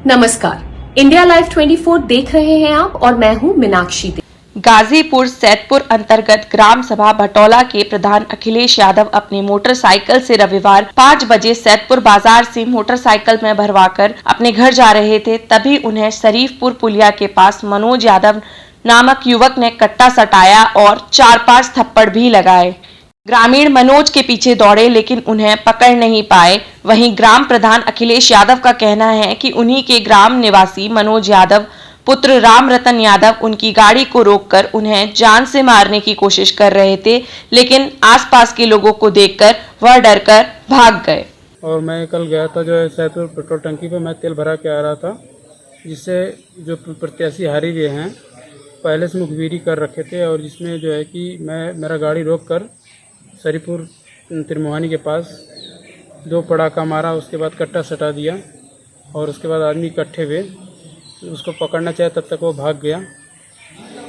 नमस्कार, India live 24 देख रहे हैं आप और मैं हूं मीनाक्षी देवी। गाजीपुर सैदपुर अंतर्गत ग्राम सभा भटौला के प्रधान अखिलेश यादव अपनी मोटरसाइकिल से रविवार 5 बजे सैदपुर बाजार से मोटरसाइकिल में भरवाकर अपने घर जा रहे थे। तभी उन्हें शरीफपुर पुलिया के पास मनोज यादव नामक युवक ने कट्टा सटाया और 4-5 थप्पड़ भी लगाए। ग्रामीण मनोज के पीछे दौड़े लेकिन उन्हें पकड़ नहीं पाए। वहीं ग्राम प्रधान अखिलेश यादव का कहना है कि उन्हीं के ग्राम निवासी मनोज यादव पुत्र राम रतन यादव उनकी गाड़ी को रोककर उन्हें जान से मारने की कोशिश कर रहे थे, लेकिन आसपास के लोगों को देखकर वह डरकर भाग गए। और मैं कल गया था जो है सैदपुर पेट्रोल टंकी पे मैं तेल भरा के आ रहा था, जिससे जो प्रत्याशी हारे हुए हैं पहले से मुखबिरी कर रखे थे, और जिसमें जो है कि मेरा गाड़ी रोक कर शरीफपुर त्रिमोहानी के पास 2 पड़ाका मारा, उसके बाद कट्टा सटा दिया और उसके बाद आदमी इकट्ठे हुए उसको पकड़ना चाहे तब तक वो भाग गया,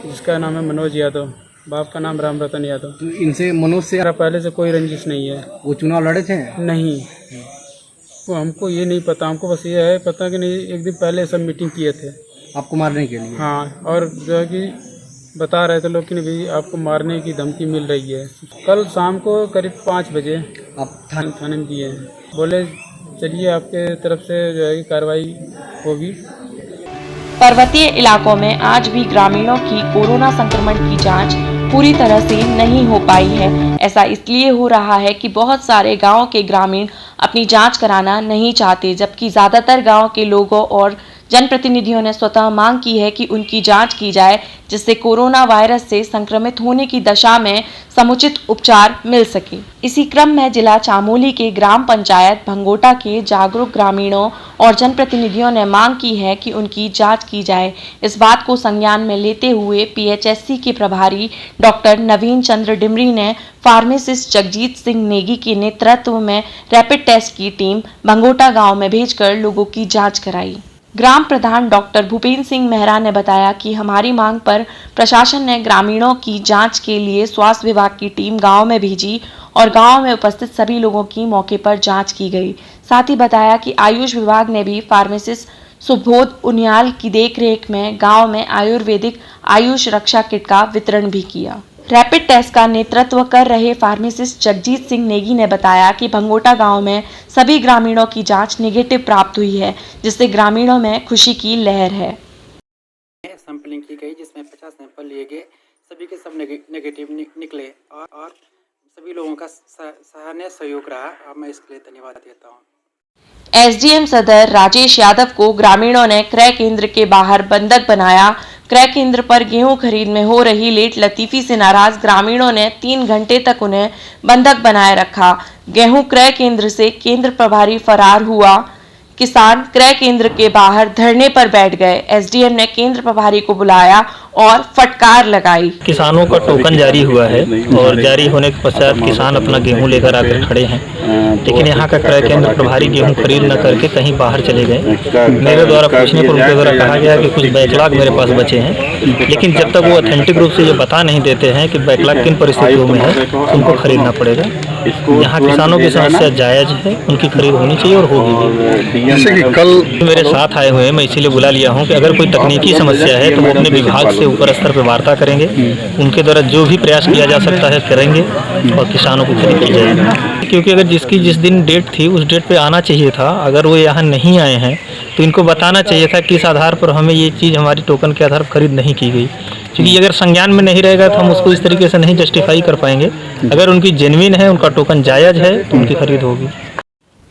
जिसका नाम है मनोज यादव, बाप का नाम राम रतन यादव। तो इनसे मनोज से पहले से कोई रंजिश नहीं है। वो चुनाव लड़े थे? नहीं, तो हमको ये नहीं पता, हमको बस ये है पता कि नहीं एक दिन पहले सब मीटिंग किए थे आपको मारने के लिए। हाँ, और जो है कि बता रहे थे लोग कि नहीं भाई आपको मारने की धमकी मिल रही है। कल शाम को करीब 5 बजे आप थाने में दिए हैं, बोले चलिए आपके तरफ से जो है कार्रवाई होगी। पर्वतीय इलाकों में आज भी ग्रामीणों की कोरोना संक्रमण की जांच पूरी तरह से नहीं हो पाई है। ऐसा इसलिए हो रहा है कि बहुत सारे गांव के ग्रामीण अपनी जांच कराना नहीं चाहते, जबकि ज्यादातर गांव के लोगों और जनप्रतिनिधियों ने स्वतः मांग की है कि उनकी जांच की जाए, जिससे कोरोना वायरस से संक्रमित होने की दशा में समुचित उपचार मिल सके। इसी क्रम में जिला चामोली के ग्राम पंचायत भंगोटा के जागरूक ग्रामीणों और जनप्रतिनिधियों ने मांग की है कि उनकी जांच की जाए। इस बात को संज्ञान में लेते हुए पीएचएससी के प्रभारी डॉक्टर नवीन चंद्र डिमरी ने फार्मासिस्ट जगजीत सिंह नेगी के नेतृत्व में रैपिड टेस्ट की टीम भंगोटा गाँव में भेजकर लोगों की जाँच कराई। ग्राम प्रधान डॉक्टर भूपेंद्र सिंह मेहरा ने बताया कि हमारी मांग पर प्रशासन ने ग्रामीणों की जांच के लिए स्वास्थ्य विभाग की टीम गांव में भेजी और गांव में उपस्थित सभी लोगों की मौके पर जांच की गई। साथ ही बताया कि आयुष विभाग ने भी फार्मासिस्ट सुबोध उनियाल की देखरेख में गांव में आयुर्वेदिक आयुष रक्षा किट का वितरण भी किया। रैपिड टेस्ट का नेतृत्व कर रहे फार्मासिस्ट जगजीत सिंह नेगी ने बताया कि भंगोटा गांव में सभी ग्रामीणों की जांच नेगेटिव प्राप्त हुई है, जिससे ग्रामीणों में खुशी की लहर है। सैंपलिंग की गई जिसमें 50 सैंपल लिए गए, सभी के सब नेगेटिव निकले और सभी लोगों का सराहनीय सहयोग रहा। मैं इसके लिए धन्यवाद देता हूँ। एसडीएम सदर राजेश यादव को ग्रामीणों ने क्रय केंद्र के बाहर बंधक बनाया। क्रय केंद्र पर गेहूं खरीद में हो रही लेट लतीफी से नाराज ग्रामीणों ने 3 घंटे तक उन्हें बंधक बनाए रखा। गेहूं क्रय केंद्र से केंद्र प्रभारी फरार हुआ। किसान क्रय केंद्र के बाहर धरने पर बैठ गए। एसडीएम ने केंद्र प्रभारी को बुलाया और फटकार लगाई। किसानों का टोकन जारी हुआ है और जारी होने के पश्चात किसान अपना गेहूं लेकर आकर खड़े हैं, लेकिन यहाँ का क्रय केंद्र प्रभारी गेहूं खरीद न करके कहीं बाहर चले गए। मेरे द्वारा पूछने पर उनके द्वारा कहा गया कि कुछ बैकलॉग मेरे पास बचे हैं, लेकिन जब तक वो ऑथेंटिक रूप से ये बता नहीं देते हैं कि बैकलॉग किन परिस्थितियों में है, उनको खरीदना पड़ेगा। यहाँ किसानों की समस्या जायज है, उनकी खरीद होनी चाहिए और होगी भी। जैसे कि कल मेरे साथ आए हुए हैं, मैं इसीलिए बुला लिया हूँ कि अगर कोई तकनीकी समस्या है तो वो अपने विभाग से ऊपर स्तर पर वार्ता करेंगे, उनके द्वारा जो भी प्रयास किया जा सकता है करेंगे और किसानों को खरीद की जाएगी। क्योंकि अगर जिस दिन डेट थी उस डेट पे आना चाहिए था, अगर वो यहाँ नहीं आए हैं तो इनको बताना चाहिए था किस आधार पर हमें ये चीज़ हमारी टोकन के आधार पर खरीद नहीं की गई। क्योंकि अगर संज्ञान में नहीं रहेगा तो हम उसको इस तरीके से नहीं जस्टिफाई कर पाएंगे। अगर उनकी जेन्युइन है, उनका टोकन जायज़ है तो उनकी खरीद होगी।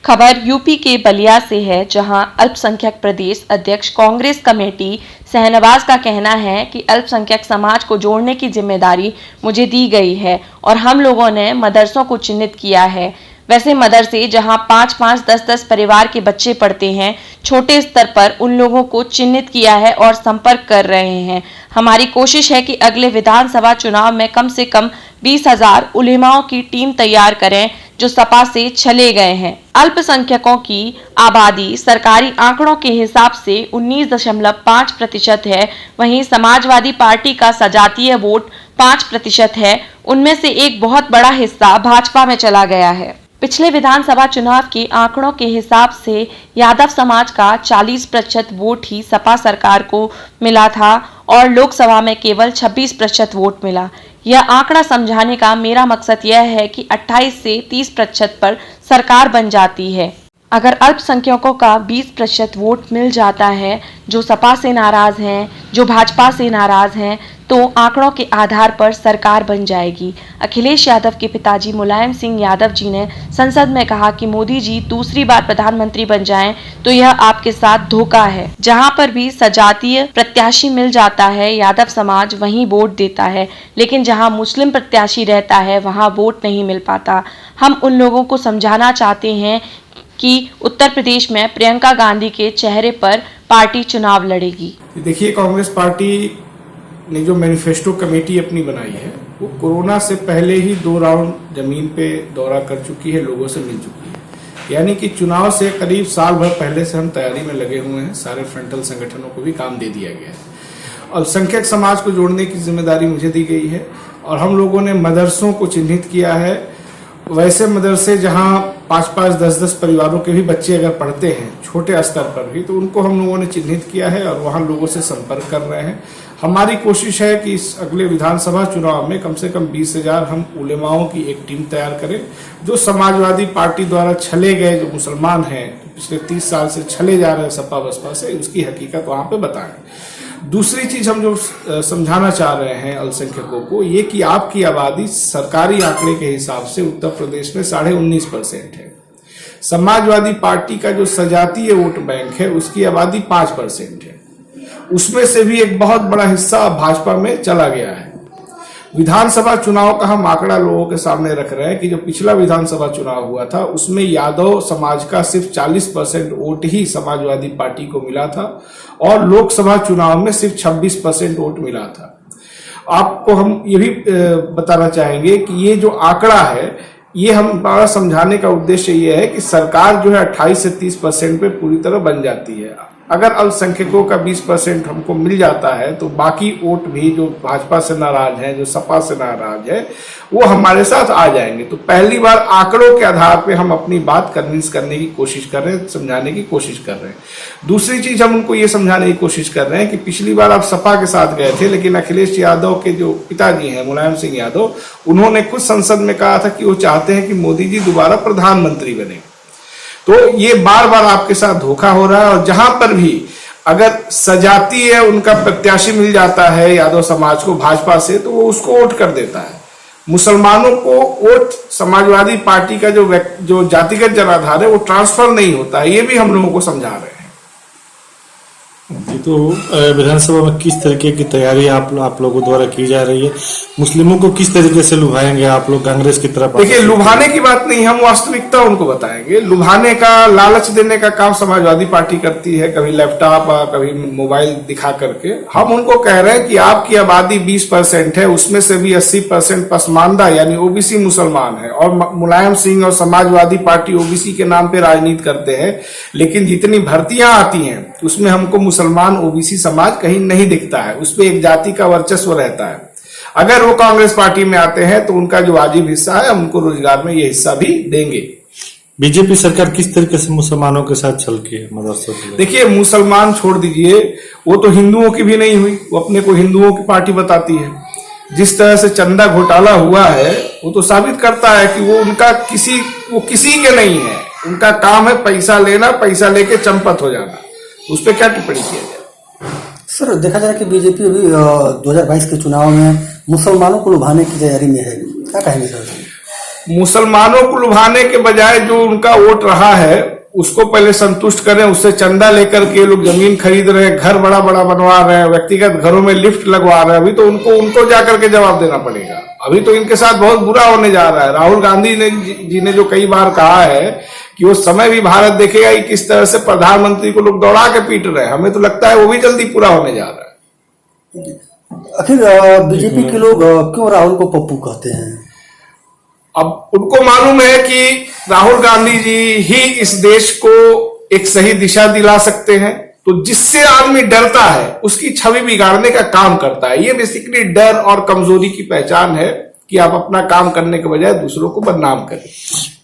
खबर यूपी के बलिया से है, जहां अल्पसंख्यक प्रदेश अध्यक्ष कांग्रेस कमेटी शहनवाज का कहना है कि अल्पसंख्यक समाज को जोड़ने की जिम्मेदारी मुझे दी गई है और हम लोगों ने मदरसों को चिन्हित किया है। वैसे मदरसे जहां 5-5, 10-10 परिवार के बच्चे पढ़ते हैं, छोटे स्तर पर उन लोगों को चिन्हित किया है और संपर्क कर रहे हैं। हमारी कोशिश है कि अगले विधानसभा चुनाव में कम से कम 20,000 उलेमाओं की टीम तैयार करें जो सपा से चले गए हैं। अल्पसंख्यकों की आबादी सरकारी आंकड़ों के हिसाब से 19.5% है। वहीं समाजवादी पार्टी का सजातीय वोट 5% है। उनमें से एक बहुत बड़ा हिस्सा भाजपा में चला गया है। पिछले विधानसभा चुनाव के आंकड़ों के हिसाब से यादव समाज का 40% वोट ही सपा सरकार को मिला था और लोकसभा में केवल 26% वोट मिला। यह आंकड़ा समझाने का मेरा मकसद यह है कि 28 से 30% पर सरकार बन जाती है। अगर अल्पसंख्यकों का 20% वोट मिल जाता है, जो सपा से नाराज हैं, जो भाजपा से नाराज हैं, तो आंकड़ों के आधार पर सरकार बन जाएगी। अखिलेश यादव के पिताजी मुलायम सिंह यादव जी ने संसद में कहा कि मोदी जी दूसरी बार प्रधानमंत्री बन जाएं तो यह आपके साथ धोखा है। जहां पर भी सजातीय प्रत्याशी मिल जाता है यादव समाज वहीं वोट देता है, लेकिन जहां मुस्लिम प्रत्याशी रहता है वहां वोट नहीं मिल पाता। हम उन लोगों को समझाना चाहते हैं कि उत्तर प्रदेश में प्रियंका गांधी के चेहरे पर पार्टी चुनाव लड़ेगी। देखिए, कांग्रेस पार्टी ने जो मैनिफेस्टो कमेटी अपनी बनाई है वो कोरोना से पहले ही 2 राउंड जमीन पे दौरा कर चुकी है, लोगों से मिल चुकी है। यानी कि चुनाव से करीब साल भर पहले से हम तैयारी में लगे हुए हैं। सारे फ्रंटल संगठनों को भी काम दे दिया गया है। अल्पसंख्यक समाज को जोड़ने की जिम्मेदारी मुझे दी गई है और हम लोगों ने मदरसों को चिन्हित किया है। वैसे मदरसे जहां 5-5, 10-10 परिवारों के भी बच्चे अगर पढ़ते हैं छोटे स्तर पर भी, तो उनको हम लोगों ने चिन्हित किया है और वहां लोगों से संपर्क कर रहे हैं। हमारी कोशिश है कि इस अगले विधानसभा चुनाव में कम से कम 20,000 हम उलेमाओं की एक टीम तैयार करें, जो समाजवादी पार्टी द्वारा छले गए जो मुसलमान हैं, पिछले 30 साल से छले जा रहे हैं सपा बसपा से, उसकी हकीकत वहां पे बताएं। दूसरी चीज हम जो समझाना चाह रहे हैं अल्पसंख्यकों को, ये कि आपकी आबादी सरकारी आंकड़े के हिसाब से उत्तर प्रदेश में 19.5% है। समाजवादी पार्टी का जो सजातीय वोट बैंक है उसकी आबादी 5% है। उसमें से भी एक बहुत बड़ा हिस्सा भाजपा में चला गया है। विधानसभा चुनाव का हम आंकड़ा लोगों के सामने रख रहे हैं कि जो पिछला विधानसभा चुनाव हुआ था उसमें यादव समाज का सिर्फ 40% वोट ही समाजवादी पार्टी को मिला था और लोकसभा चुनाव में सिर्फ 26% वोट मिला था। आपको हम ये भी बताना चाहेंगे कि ये जो आंकड़ा है, ये हमारा समझाने का उद्देश्य ये है कि सरकार जो है 28 से 30% पे पूरी तरह बन जाती है। अगर अल्पसंख्यकों का 20% हमको मिल जाता है तो बाकी वोट भी जो भाजपा से नाराज है, जो सपा से नाराज है, वो हमारे साथ आ जाएंगे। तो पहली बार आंकड़ों के आधार पे हम अपनी बात कन्विंस करने की कोशिश कर रहे हैं, समझाने की कोशिश कर रहे हैं। दूसरी चीज हम उनको ये समझाने की कोशिश कर रहे हैं कि पिछली बार आप सपा के साथ गए थे, लेकिन अखिलेश यादव के जो पिताजी हैं मुलायम सिंह यादव, उन्होंने खुद संसद में कहा था कि वो चाहते हैं कि मोदी जी दोबारा प्रधानमंत्री बने। तो ये बार बार आपके साथ धोखा हो रहा है और जहां पर भी अगर सजाती है उनका प्रत्याशी मिल जाता है यादव समाज को भाजपा से, तो वो उसको वोट कर देता है। मुसलमानों को वोट समाजवादी पार्टी का जो जातिगत जनाधार है वो ट्रांसफर नहीं होता है। ये भी हम लोगों को समझा रहे हैं। तो विधानसभा में किस तरीके की तैयारी आप लोगों द्वारा की जा रही है? मुस्लिमों को किस तरीके से लुभाएंगे आप लोग कांग्रेस की तरफ? देखिए, लुभाने की बात नहीं, हम वास्तविकता उनको बताएंगे। लुभाने का, लालच देने का काम समाजवादी पार्टी करती है, कभी लैपटॉप, कभी मोबाइल दिखा करके। हम उनको कह रहे हैं कि आपकी आबादी 20% है, उसमें से भी 80% पसमानदा यानी ओबीसी मुसलमान है और मुलायम सिंह और समाजवादी पार्टी ओबीसी के नाम पे राजनीति करते हैं, लेकिन जितनी भर्तियां आती हैं उसमें हमको मुसलमान ओबीसी समाज कहीं नहीं दिखता है। उसपे एक जाति का वर्चस्व रहता है। अगर वो कांग्रेस पार्टी में आते हैं तो उनका जो वाजिब हिस्सा है, उनको रोजगार में ये हिस्सा भी देंगे। बीजेपी सरकार किस तरीके से मुसलमानों के साथ चल के मदरसों के? देखिए, मुसलमान छोड़ दीजिए, वो तो हिंदुओं की भी नहीं हुई, वो अपने को हिंदुओं की पार्टी बताती है। जिस तरह से चंदा घोटाला हुआ है वो तो साबित करता है कि वो किसी के नहीं है। उनका काम है पैसा लेना, पैसा लेके चंपत हो जाना। उस पर क्या टिप्पणी किया जाए? सर, देखा जाए कि बीजेपी अभी 2022 के चुनाव में मुसलमानों को लुभाने की तैयारी में है, क्या कहेंगे सर? मुसलमानों को लुभाने के बजाय जो उनका वोट रहा है उसको पहले संतुष्ट करें। उससे चंदा लेकर के लोग जमीन खरीद रहे हैं, घर बड़ा बड़ा बनवा रहे हैं, व्यक्तिगत घरों में लिफ्ट लगवा रहे हैं। अभी तो उनको जाकर के जवाब देना पड़ेगा। अभी तो इनके साथ बहुत बुरा होने जा रहा है। राहुल गांधी जी ने जो कई बार कहा है कि वो समय भी भारत देखेगा कि किस तरह से प्रधानमंत्री को लोग दौड़ा के पीट रहे हैं, हमें तो लगता है वो भी जल्दी पूरा होने जा रहा है। आखिर बीजेपी के लोग क्यों राहुल को पप्पू कहते हैं? अब उनको मालूम है कि राहुल गांधी जी ही इस देश को एक सही दिशा दिला सकते हैं। तो जिससे आदमी डरता है उसकी छवि बिगाड़ने का काम करता है। ये बेसिकली डर और कमजोरी की पहचान है कि आप अपना काम करने के बजाय दूसरों को बदनाम करें।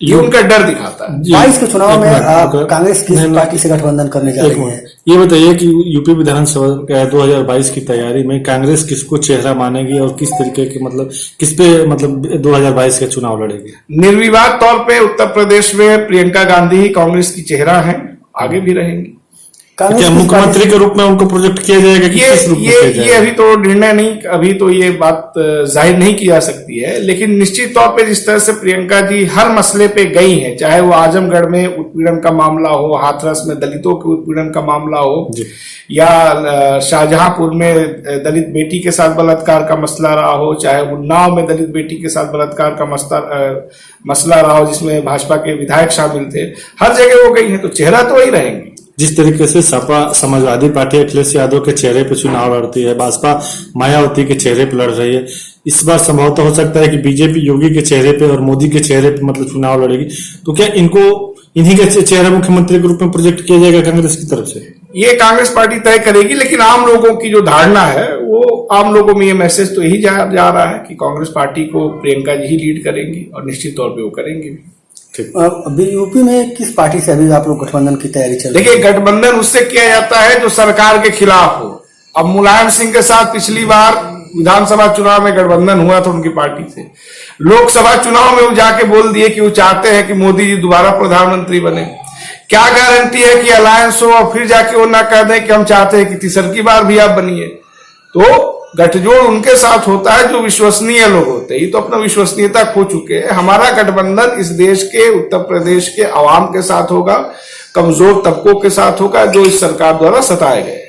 ये उनका डर दिखाता है। 22 के चुनाव में कांग्रेस किस पार्टी से गठबंधन करने जा रही है? ये बताइए कि यूपी विधानसभा 2022 की तैयारी में कांग्रेस किसको चेहरा मानेगी और किस तरीके के किस पे 2022 के चुनाव लड़ेगी? निर्विवाद तौर पे उत्तर प्रदेश में प्रियंका गांधी ही कांग्रेस की चेहरा है, आगे भी रहेंगी। क्या मुख्यमंत्री के रूप में उनको प्रोजेक्ट किया जाएगा? ये अभी तो निर्णय नहीं, अभी तो ये बात जाहिर नहीं की जा सकती है, लेकिन निश्चित तौर पे जिस तरह से प्रियंका जी हर मसले पे गई हैं, चाहे वो आजमगढ़ में उत्पीड़न का मामला हो, हाथरस में दलितों के उत्पीड़न का मामला हो, या शाहजहांपुर में दलित बेटी के साथ बलात्कार का मसला रहा हो, चाहे उन्नाव में दलित बेटी के साथ बलात्कार का मसला रहा हो जिसमें भाजपा के विधायक शामिल थे, हर जगह वो गई है, तो चेहरा तो वही रहेंगे। जिस तरीके से सपा समाजवादी पार्टी अखिलेश यादव के चेहरे पे चुनाव लड़ती है, भाजपा मायावती के चेहरे पे लड़ रही है, इस बार संभवतः हो सकता है कि बीजेपी योगी के चेहरे पे और मोदी के चेहरे पे चुनाव लड़ेगी, तो क्या इन्हीं के चेहरा मुख्यमंत्री के रूप में प्रोजेक्ट किया जाएगा कांग्रेस की तरफ से? ये कांग्रेस पार्टी तय करेगी, लेकिन आम लोगों की जो धारणा है वो आम लोगों में ये मैसेज तो यही जा रहा है कि कांग्रेस पार्टी को प्रियंका जी ही लीड करेंगी और निश्चित तौर पे वो करेंगे भी। अभी यूपी में किस पार्टी से अभी आप लोग गठबंधन की तैयारी चल रही है? देखिए, गठबंधन उससे किया जाता है जो सरकार के खिलाफ हो। अब मुलायम सिंह के साथ पिछली बार विधानसभा चुनाव में गठबंधन हुआ था उनकी पार्टी से। लोकसभा चुनाव में वो जाके बोल दिए कि वो चाहते हैं कि मोदी जी दोबारा प्रधानमंत्री बने। क्या गारंटी है कि अलायंस हो और फिर जाके वो ना कह दें कि हम चाहते हैं कि तीसरी बार भी आप बनिए। तो गठजोड़ उनके साथ होता है जो विश्वसनीय लोग होते हैं। ये तो अपना विश्वसनीयता खो चुके हैं। हमारा गठबंधन इस देश के, उत्तर प्रदेश के अवाम के साथ होगा, कमजोर तबकों के साथ होगा जो इस सरकार द्वारा सताए गए।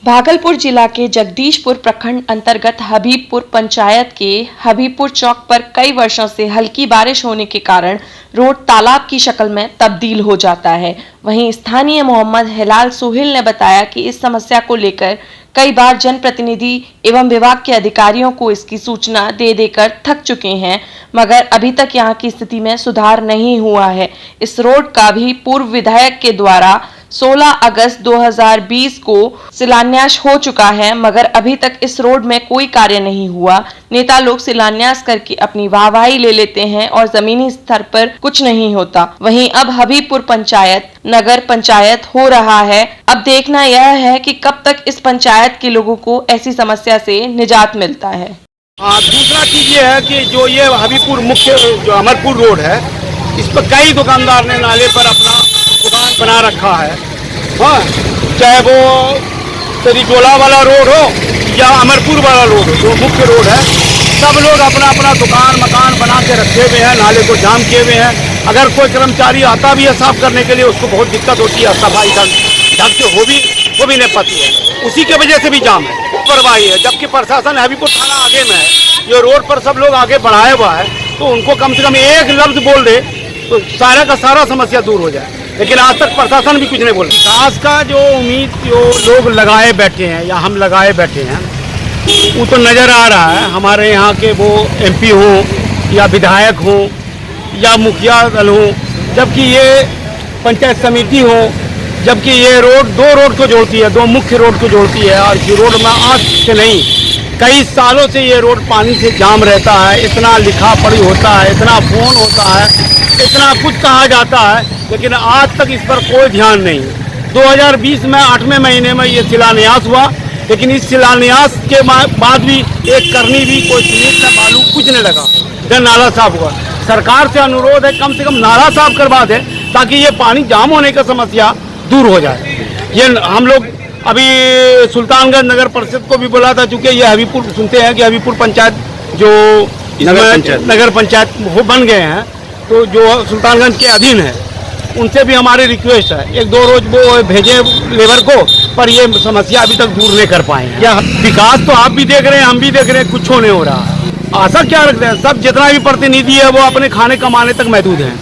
भागलपुर जिला के जगदीशपुर प्रखंड अंतर्गत हबीबपुर पंचायत के हबीबपुर चौक पर कई वर्षों से हल्की बारिश होने के कारण रोड तालाब की शक्ल में तब्दील हो जाता है। वहीं स्थानीय मोहम्मद हिलाल सोहेल ने बताया कि इस समस्या को लेकर कई बार जनप्रतिनिधि एवं विभाग के अधिकारियों को इसकी सूचना दे देकर थक चुके हैं, मगर अभी तक यहां की स्थिति में सुधार नहीं हुआ है। इस रोड का भी पूर्व विधायक के द्वारा 16 अगस्त 2020 को शिलान्यास हो चुका है, मगर अभी तक इस रोड में कोई कार्य नहीं हुआ। नेता लोग शिलान्यास करके अपनी वाहवाही ले लेते हैं और जमीनी स्तर पर कुछ नहीं होता। वहीं अब हबीबपुर पंचायत नगर पंचायत हो रहा है। अब देखना यह है कि कब तक इस पंचायत के लोगों को ऐसी समस्या से निजात मिलता है। दूसरा चीज ये है कि जो ये हबीबपुर मुख्य जो अमरपुर रोड है, इस पर कई दुकानदार ने नाले पर अपना दुकान बना रखा है। हाँ, चाहे वो तरीजोला वाला रोड हो या अमरपुर वाला रोड हो, जो मुख्य रोड है, सब लोग अपना अपना दुकान मकान बना के रखे हुए हैं, नाले को जाम किए हुए हैं। अगर कोई कर्मचारी आता भी है साफ करने के लिए, उसको बहुत दिक्कत होती है, सफाई ढंग से वो भी नहीं पाती है, उसी के वजह से भी जाम है, लापरवाही है। जबकि प्रशासन हबीबपुर थाना आगे में है, ये रोड पर सब लोग आगे बढ़ाया हुआ है, तो उनको कम से कम एक लफ्ज बोल दे तो सारा का सारा समस्या दूर हो जाए, लेकिन आज तक प्रशासन भी कुछ नहीं बोल। विकास का जो उम्मीद जो लोग लगाए बैठे हैं या हम लगाए बैठे हैं, वो तो नज़र आ रहा है। हमारे यहाँ के वो MP हो या विधायक हो या मुखिया दल हो, जबकि ये पंचायत समिति हो, जबकि ये रोड दो रोड को जोड़ती है, दो मुख्य रोड को जोड़ती है, और इस रोड में आज से नहीं कई सालों से ये रोड पानी से जाम रहता है। इतना लिखा पढ़ी होता है, इतना फोन होता है, इतना कुछ कहा जाता है, लेकिन आज तक इस पर कोई ध्यान नहीं। 2020 में 8वें महीने में ये शिलान्यास हुआ, लेकिन इस शिलान्यास के बाद भी एक करनी भी कोई सीमेंट न बालू कुछ नहीं लगा, जब नाला साफ हुआ। सरकार से अनुरोध है कम से कम नाला साफ करवा दे, ताकि ये पानी जाम होने का समस्या दूर हो जाए। ये हम लोग अभी सुल्तानगंज नगर परिषद को भी बोला था, चूँकि ये हबीबपुर सुनते हैं कि हबीबपुर पंचायत जो नगर पंचायत वो बन गए हैं, तो जो सुल्तानगंज के अधीन है, उनसे भी हमारी रिक्वेस्ट है, एक दो रोज वो भेजे लेबर को, पर ये समस्या अभी तक दूर नहीं कर पाए हैं। या विकास तो आप भी देख रहे हैं, हम भी देख रहे हैं, कुछ नहीं हो रहा। आशा क्या रखते हैं, सब जितना भी प्रतिनिधि है वो अपने खाने कमाने तक महदूद हैं।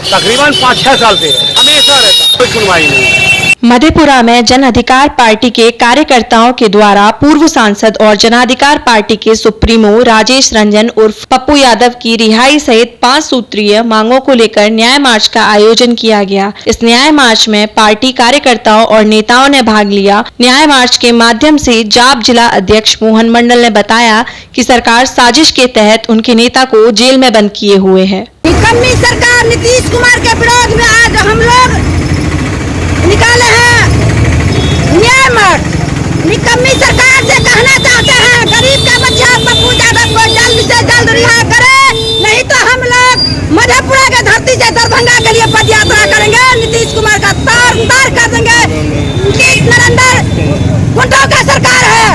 तकरीबन 5-6 साल से हमेशा रहता, कोई सुनवाई नहीं। मधेपुरा में जन अधिकार पार्टी के कार्यकर्ताओं के द्वारा पूर्व सांसद और जनाधिकार पार्टी के सुप्रीमो राजेश रंजन उर्फ पप्पू यादव की रिहाई सहित 5 सूत्रीय मांगों को लेकर न्याय मार्च का आयोजन किया गया। इस न्याय मार्च में पार्टी कार्यकर्ताओं और नेताओं ने भाग लिया। न्याय मार्च के माध्यम से जाप जिला अध्यक्ष मोहन मंडल ने बताया कि सरकार साजिश के तहत उनके नेता को जेल में बंद किए हुए है। निकम्मी सरकार नीतीश कुमार के विरोध में आज हम लोग निकाले हैं न्याय मार्च। निकम्मी सरकार से कहना चाहते हैं गरीब का बच्चा पप्पू यादव को जल्द से जल्द रिहा करे, नहीं तो हम लोग मधेपुरा के धरती से दरभंगा के लिए पद यात्रा करेंगे। नीतीश कुमार का तार तार कर देंगे। नरेंद्र गुंडों का सरकार है,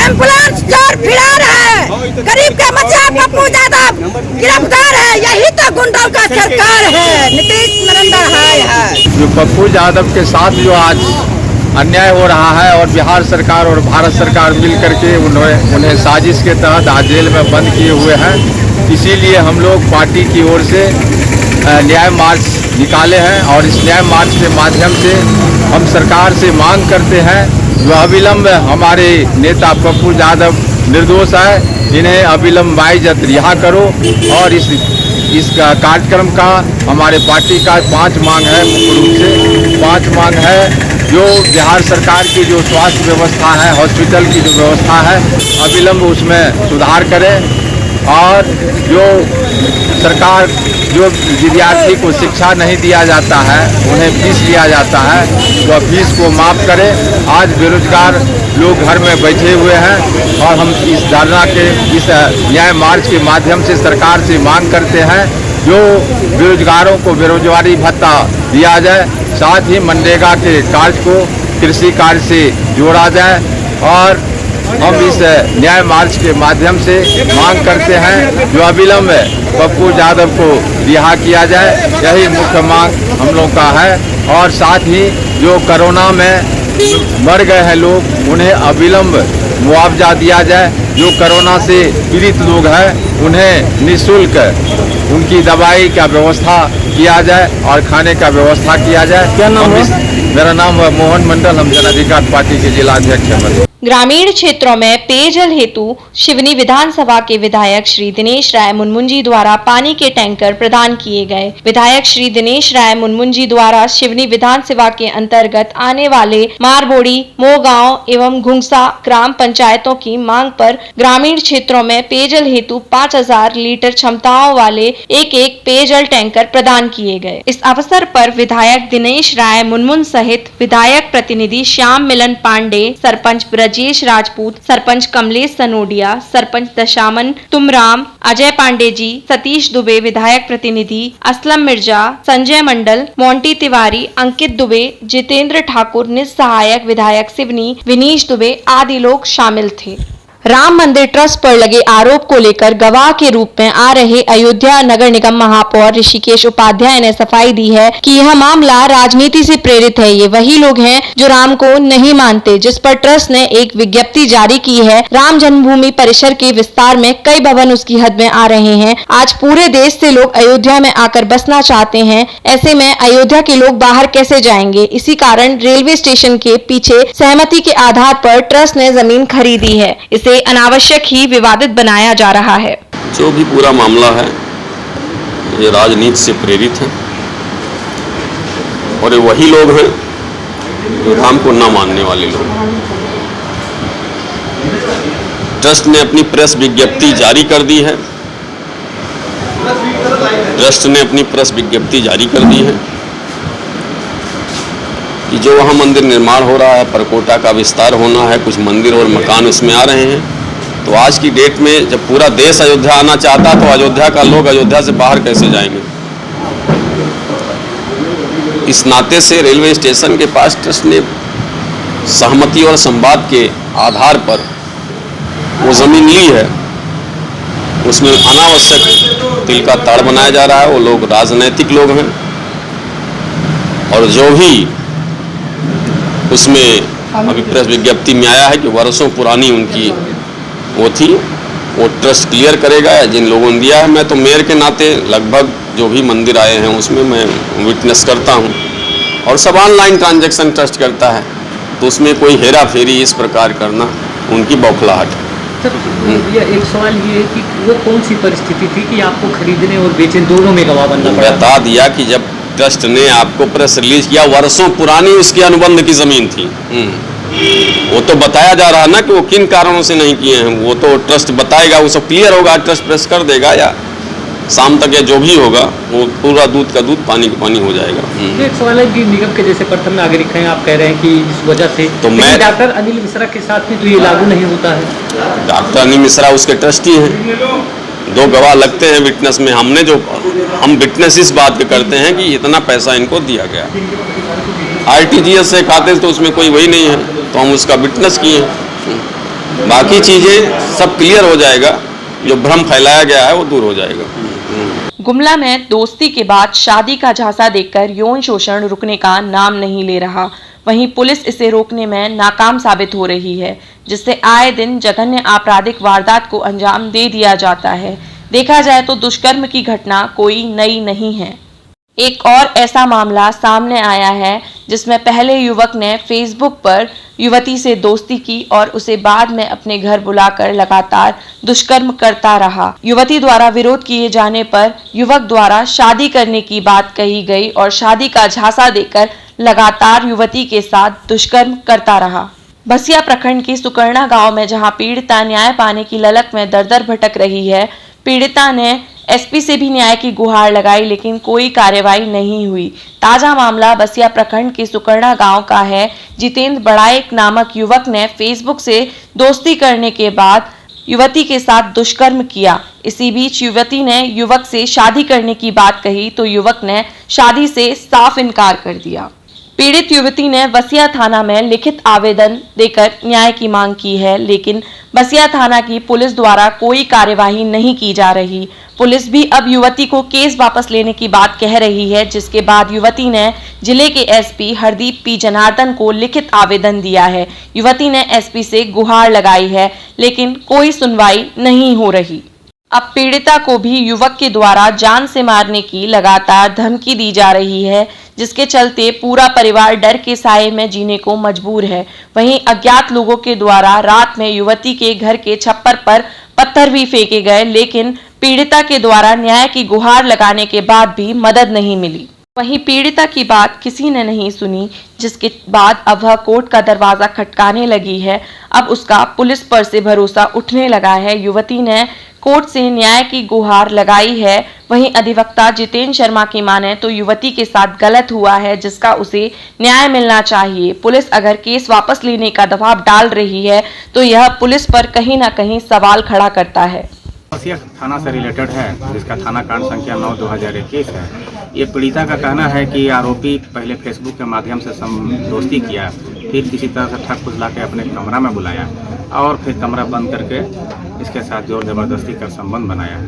एम्बुलेंस चोर फिरार है, गरीब का बच्चा पप्पू यादव गिरफ्तार है। यही तो गुंडों का सरकार है, नीतीश नरेंद्र है। जो पप्पू यादव के साथ जो आज अन्याय हो रहा है और बिहार सरकार और भारत सरकार मिल करके उन्हें साजिश के तहत आज जेल में बंद किए हुए हैं। इसीलिए हम लोग पार्टी की ओर से न्याय मार्च निकाले हैं और इस न्याय मार्च के माध्यम से हम सरकार से मांग करते हैं जो अविलंब हमारे नेता पप्पू यादव निर्दोष है, इन्हें अविलंब बाइज्जत रिहा करो। और इस कार्यक्रम का हमारे पार्टी का 5 मांग है। मुख्य रूप से 5 मांग है जो बिहार सरकार की जो स्वास्थ्य व्यवस्था है, हॉस्पिटल की जो व्यवस्था है, अविलंब उसमें सुधार करें। और जो सरकार जो विद्यार्थी को शिक्षा नहीं दिया जाता है, उन्हें फीस लिया जाता है, तो फीस को माफ़ करें। आज बेरोजगार लोग घर में बैठे हुए हैं और हम इस धरना के इस न्याय मार्च के माध्यम से सरकार से मांग करते हैं जो बेरोजगारों को बेरोजगारी भत्ता दिया जाए, साथ ही मनरेगा के कार्य को कृषि कार्य से जोड़ा जाए। और हम इस न्याय मार्च के माध्यम से मांग करते हैं जो अविलंब पप्पू यादव को रिहा किया जाए, यही मुख्य मांग हम लोग का है। और साथ ही जो कोरोना में मर गए हैं लोग, उन्हें अविलंब मुआवजा दिया जाए। जो कोरोना से पीड़ित लोग हैं उन्हें निःशुल्क उनकी दवाई का व्यवस्था किया जाए और खाने का व्यवस्था किया जाए। क्या नाम है? मेरा नाम है मोहन मंडल, हम जन अधिकार पार्टी के जिला अध्यक्ष हैं। ग्रामीण क्षेत्रों में पेयजल हेतु शिवनी विधानसभा के विधायक श्री दिनेश राय मुनमुंजी द्वारा पानी के टैंकर प्रदान किए गए। विधायक श्री दिनेश राय मुनमुंजी द्वारा शिवनी विधानसभा के अंतर्गत आने वाले मारबोड़ी, मोगांव एवं घुंगसा ग्राम पंचायतों की मांग पर ग्रामीण क्षेत्रों में पेयजल हेतु 5000 लीटर क्षमताओं वाले एक पेयजल टैंकर प्रदान किए गए। इस अवसर पर विधायक दिनेश राय मुनमुन सहित विधायक प्रतिनिधि श्याम मिलन पांडे, सरपंच ब्रजेश राजपूत, सरपंच कमलेश सनोडिया, सरपंच दशामन तुमराम, अजय पांडे जी, सतीश दुबे, विधायक प्रतिनिधि असलम मिर्जा, संजय मंडल, मोंटी तिवारी, अंकित दुबे, जितेंद्र ठाकुर, निस्सहायक विधायक सिवनी, विनीश दुबे आदि लोग शामिल थे। राम मंदिर ट्रस्ट पर लगे आरोप को लेकर गवाह के रूप में आ रहे अयोध्या नगर निगम महापौर ऋषिकेश उपाध्याय ने सफाई दी है कि यह मामला राजनीति से प्रेरित है। ये वही लोग हैं जो राम को नहीं मानते, जिस पर ट्रस्ट ने एक विज्ञप्ति जारी की है। राम जन्मभूमि परिसर के विस्तार में कई भवन उसकी हद में आ रहे हैं। आज पूरे देश से लोग अयोध्या में आकर बसना चाहते हैं, ऐसे में अयोध्या के लोग बाहर कैसे जाएंगे? इसी कारण रेलवे स्टेशन के पीछे सहमति के आधार पर ट्रस्ट ने जमीन खरीदी है। इसे अनावश्यक ही विवादित बनाया जा रहा है। जो भी पूरा मामला है ये राजनीति से प्रेरित है और ये वही लोग हैं जो राम को न मानने वाले लोग। ट्रस्ट ने अपनी प्रेस विज्ञप्ति जारी कर दी है। ट्रस्ट ने अपनी प्रेस विज्ञप्ति जारी कर दी है कि जो वहाँ मंदिर निर्माण हो रहा है, परकोटा का विस्तार होना है, कुछ मंदिर और मकान उसमें आ रहे हैं। तो आज की डेट में जब पूरा देश अयोध्या आना चाहता तो अयोध्या का लोग अयोध्या से बाहर कैसे जाएंगे? इस नाते से रेलवे स्टेशन के पास ट्रस्ट ने सहमति और संवाद के आधार पर वो जमीन ली है। उसमें अनावश्यक तिल का ताड़ बनाया जा रहा है। वो लोग राजनैतिक लोग हैं और जो भी उसमें अभी प्रेस विज्ञप्ति में आया है कि वर्षों पुरानी उनकी वो थी, वो ट्रस्ट क्लियर करेगा जिन लोगों ने दिया है। मैं तो मेयर के नाते लगभग जो भी मंदिर आए हैं उसमें मैं विटनेस करता हूं और सब ऑनलाइन ट्रांजैक्शन ट्रस्ट करता है, तो उसमें कोई हेरा फेरी इस प्रकार करना उनकी बौखलाहट है। सर ये एक सवाल ये है कि वो कौन सी परिस्थिति थी कि आपको खरीदने और बेचने दोनों में गवाह बनना पड़ा? बता दिया कि जब ट्रस्ट ने आपको प्रेस रिलीज किया, वर्षों पुरानी उसकी अनुबंध की जमीन थी। वो तो बताया जा रहा है ना कि वो किन कारणों से नहीं किए हैं, वो तो ट्रस्ट बताएगा, वो सब क्लियर होगा, ट्रस्ट प्रेस कर देगा या शाम तक या जो भी होगा वो पूरा दूध का दूध पानी का पानी हो जाएगा। एक सवाल है कि निगम के जैसे प्रथम नागरिक हैं, आप कह रहे हैं कि इस वजह से तो मैं डॉक्टर अनिल मिश्रा के साथ में तो ये लागू नहीं होता है। डॉक्टर अनिल मिश्रा उसके ट्रस्टी हैं, 2 गवाह लगते हैं विटनेस में। हम विटनेस इस बात पे करते हैं कि इतना पैसा इनको दिया गया, RTGS से खाते तो उसमें कोई वही नहीं है, तो हम उसका विटनेस किए। बाकी चीजें सब क्लियर हो जाएगा, जो भ्रम फैलाया गया है वो दूर हो जाएगा। गुमला में दोस्ती के बाद शादी का झांसा देकर यौन शोषण रुकने का नाम नहीं ले रहा। वहीं पुलिस इसे रोकने में नाकाम साबित हो रही है, जिससे आए दिन जघन्य आपराधिक वारदात को अंजाम दे दिया जाता है। देखा जाए तो दुष्कर्म की घटना कोई नई नहीं है। एक और ऐसा मामला सामने आया है जिसमें पहले युवक ने फेसबुक पर युवती से दोस्ती की और उसे बाद में अपने घर बुलाकर लगातार दुष्कर्म करता रहा। युवती द्वारा विरोध किए जाने पर युवक द्वारा शादी करने की बात कही गई और शादी का झांसा देकर लगातार युवती के साथ दुष्कर्म करता रहा। बसिया प्रखंड के सुकर्णा गांव में जहां पीड़िता न्याय पाने की ललक में दर-दर भटक रही है, पीड़िता ने एसपी से भी न्याय की गुहार लगाई, लेकिन कोई कार्रवाई नहीं हुई। ताजा मामला बसिया प्रखंड के सुकर्णा गांव का है। जितेंद्र बड़ाइक नामक युवक ने फेसबुक से दोस्ती करने के बाद युवती के साथ दुष्कर्म किया। इसी बीच युवती ने युवक से शादी करने की बात कही तो युवक ने शादी से साफ इनकार कर दिया। पीड़ित युवती ने बसिया थाना में लिखित आवेदन देकर न्याय की मांग की है, लेकिन बसिया थाना की पुलिस द्वारा कोई कार्यवाही नहीं की जा रही। पुलिस भी अब युवती को केस वापस लेने की बात कह रही है, जिसके बाद युवती ने जिले के एसपी हरदीप पी जनार्दन को लिखित आवेदन दिया है। युवती ने एसपी से गुहार लगाई है, लेकिन कोई सुनवाई नहीं हो रही। अब पीड़िता को भी युवक के द्वारा जान से मारने की लगातार धमकी दी जा रही है, जिसके चलते पूरा परिवार डर के साए में जीने को मजबूर है। वहीं अज्ञात लोगों के द्वारा रात में युवती के घर के छप्पर पर पत्थर भी फेंके गए, लेकिन पीड़िता के द्वारा न्याय की गुहार लगाने के बाद भी मदद नहीं मिली। वहीं पीड़िता की बात किसी ने नहीं सुनी, जिसके बाद अब वह कोर्ट का दरवाजा खटकाने लगी है। अब उसका पुलिस पर से भरोसा उठने लगा है। युवती ने कोर्ट से न्याय की गुहार लगाई है। वहीं अधिवक्ता जितेंद्र शर्मा की माने तो युवती के साथ गलत हुआ है, जिसका उसे न्याय मिलना चाहिए। पुलिस अगर केस वापस लेने का दबाव डाल रही है तो यह पुलिस पर कहीं न कहीं सवाल खड़ा करता है। बसिया थाना से रिलेटेड है, जिसका थाना कांड संख्या 9/2021 है। ये पीड़िता का कहना है कि आरोपी पहले फेसबुक के माध्यम से दोस्ती किया, फिर किसी तरह से ठग फुसला के अपने कमरा में बुलाया और फिर कमरा बंद करके इसके साथ जोर जबरदस्ती का संबंध बनाया है।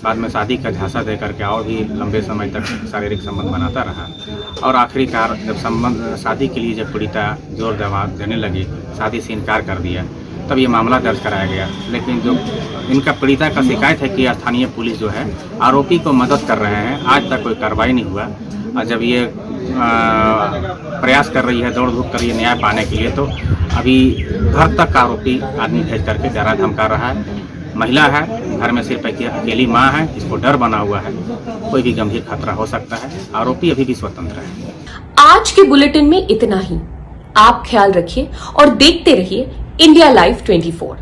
बाद में शादी का झांसा दे करके और भी लंबे समय तक शारीरिक संबंध बनाता रहा और आखिरकार जब शादी के लिए जब पीड़िता जोर जवाब देने लगी, शादी से इनकार कर दिया, तब ये मामला दर्ज कराया गया। लेकिन जो इनका पीड़िता का शिकायत है कि स्थानीय पुलिस जो है आरोपी को मदद कर रहे हैं, आज तक कोई कार्रवाई नहीं हुआ। और जब ये प्रयास कर रही है, दौड़ धूप कर रही है न्याय पाने के लिए, तो अभी घर तक आरोपी आदमी भेज करके डरा धमका रहा है। महिला है, घर में सिर्फ अकेली माँ है, इसको डर बना हुआ है, कोई भी गंभीर खतरा हो सकता है। आरोपी अभी भी स्वतंत्र है। आज के बुलेटिन में इतना ही। आप ख्याल रखिए और देखते रहिए इंडिया लाइव 24।